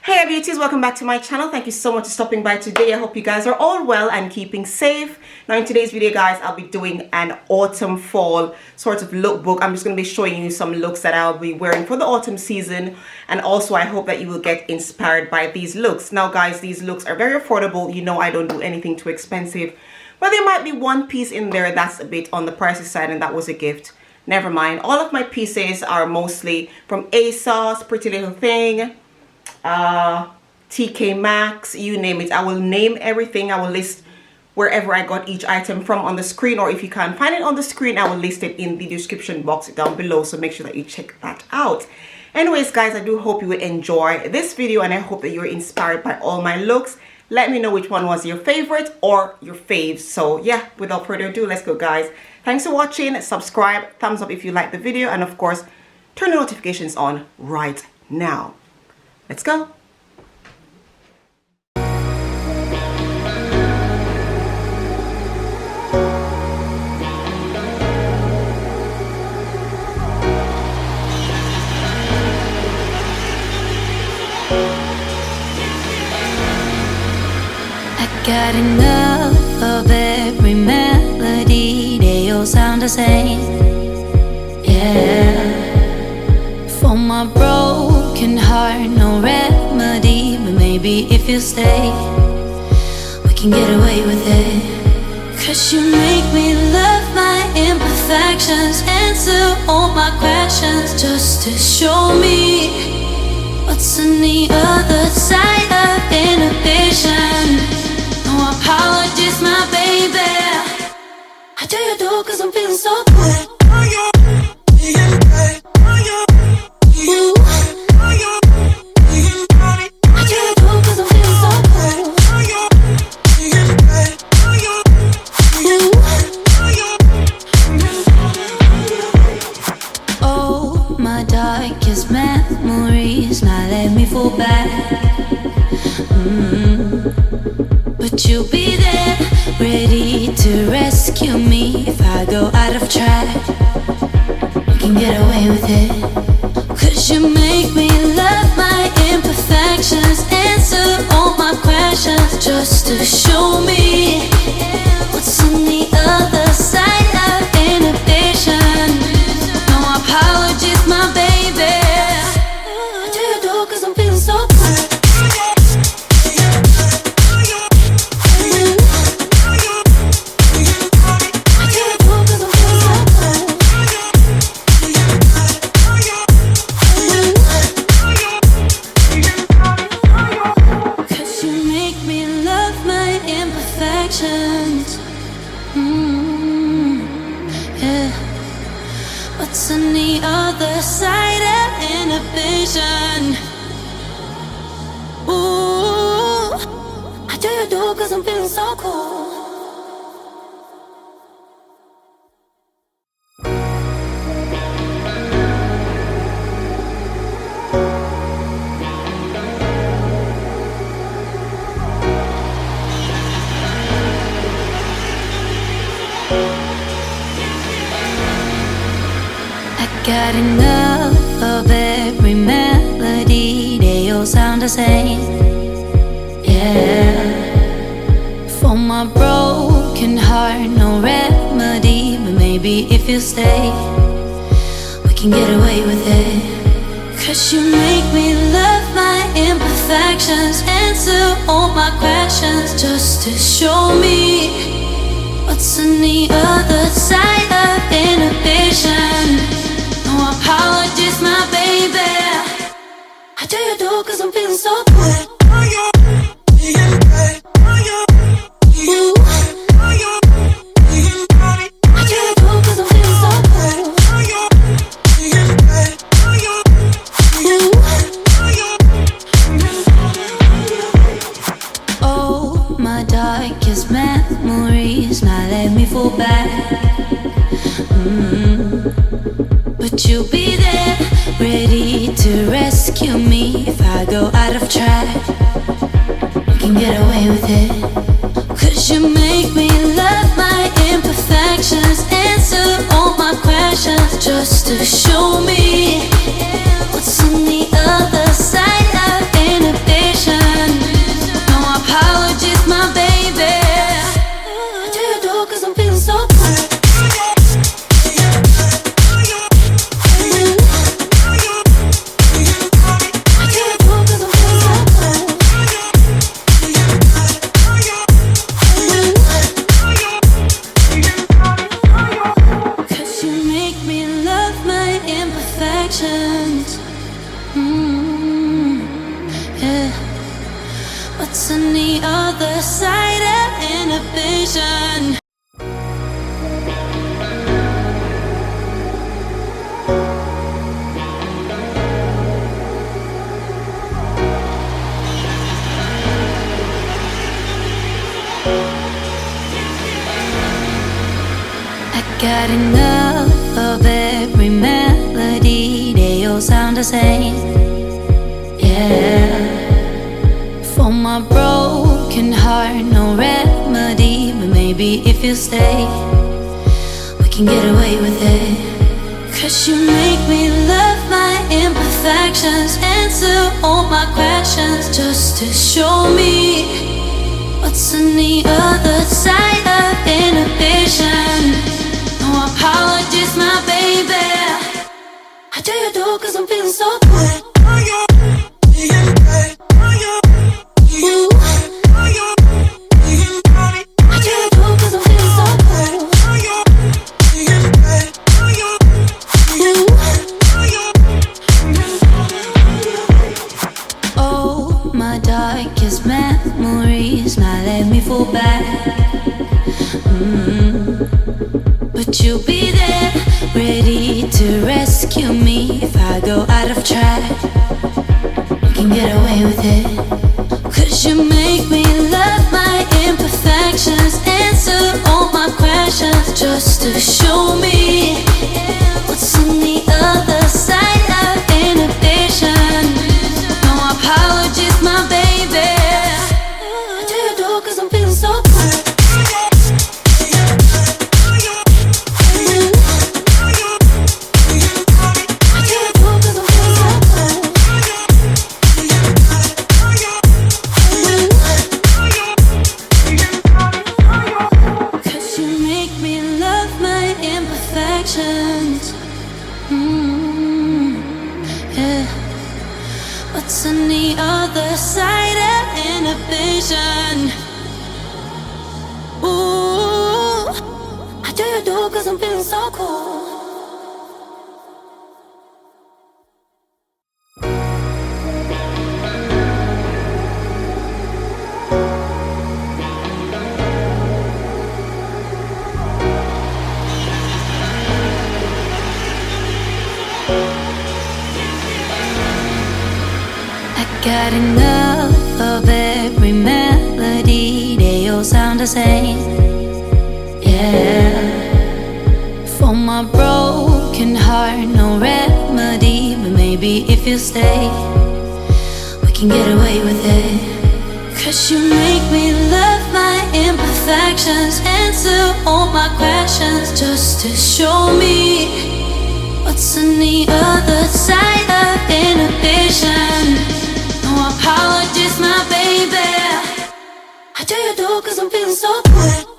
Hey beauties, welcome back to my channel. Thank you so much for stopping by today. I hope you guys are all well and keeping safe. Now in today's video guys, I'll be doing an autumn fall sort of lookbook. I'm just going to be showing you some looks that I'll be wearing for the autumn season, and also I hope that you will get inspired by these looks. Now guys, these looks are very affordable. You know I don't do anything too expensive, but there might be one piece in there that's a bit on the pricey side, and that was a gift. Never mind. All of my pieces are mostly from ASOS, Pretty Little Thing, TK Maxx, you name it. I will name everything. I will list wherever I got each item from on the screen, or if you can't find it on the screen, I will list it in the description box down below, so make sure that you check that out. Anyways guys, I do hope you will enjoy this video, and I hope that you're inspired by all my looks. Let me know which one was your favorite or your faves. So yeah, without further ado, let's go guys. Thanks for watching. Subscribe, thumbs up if you like the video, and of course turn the notifications on right now. Let's go. Got enough of every melody, they all sound the same. Yeah. For my broken heart, no remedy, but maybe if you stay, we can get away with it. Cause you make me love my imperfections, answer all my questions, just to show me what's on the other side of inhibition. No apologies, my baby. I do you do cause I'm feeling so good. Ooh. I do you do cause I'm feeling so good. Ooh. Oh, my darkest memories, now let me fall back. But you'll be there, ready to rescue me if I go out of track. You can get away with it. Cause you make me love my imperfections, answer all my questions, just to show me what's on the other side of inhibition. No apologies, my baby. I do you do cause I'm feeling so good. Yeah. What's on the other side of inhibition? Ooh, I do you do cause I'm feeling so cool. Got enough of every melody, they all sound the same. Yeah. For my broken heart, no remedy, but maybe if you stay, we can get away with it. Cause you make me love my imperfections, answer all my questions, just to show me what's on the other side of inhibition. No apologies, my baby. I do you do cause I'm feeling so good. Ooh. I do you do cause I'm feeling so good. Ooh. Oh, my darkest memories, now let me fall back. But you'll be there, ready to rescue me if I go out of track. You can get away with it. Cause you make me love my imperfections, answer all my questions, just to show me what's on the other side of inhibition. got enough of every melody, they all sound the same. Yeah. For my broken heart, no remedy, but maybe if you stay, we can get away with it. 'Cause you make me love my imperfections, answer all my questions, just to show me what's on the other side of inhibition. No apologies, my baby. I do you do 'cause I'm feeling so good. Ooh. I do you do 'cause I'm feeling so good. Ooh. Oh, my darkest memories, now let me fall back. But you'll be there, ready to rescue me if I go out of track. You can get away with it. 'Cause you make me love my imperfections, answer all my questions, just to show me what's on the other side of inhibition. No apologies, my baby. I do you do 'cause I'm feeling so good. Yeah. What's on the other side of inhibition? Ooh, I do you do 'cause I'm feeling so cool. Got enough of every melody, they all sound the same. Yeah. For my broken heart, no remedy, but maybe if you stay, we can get away with it. 'Cause you make me love my imperfections, answer all my questions, just to show me what's on the other side of inhibition. No apologies, my baby. I do you do 'cause I'm feeling so good.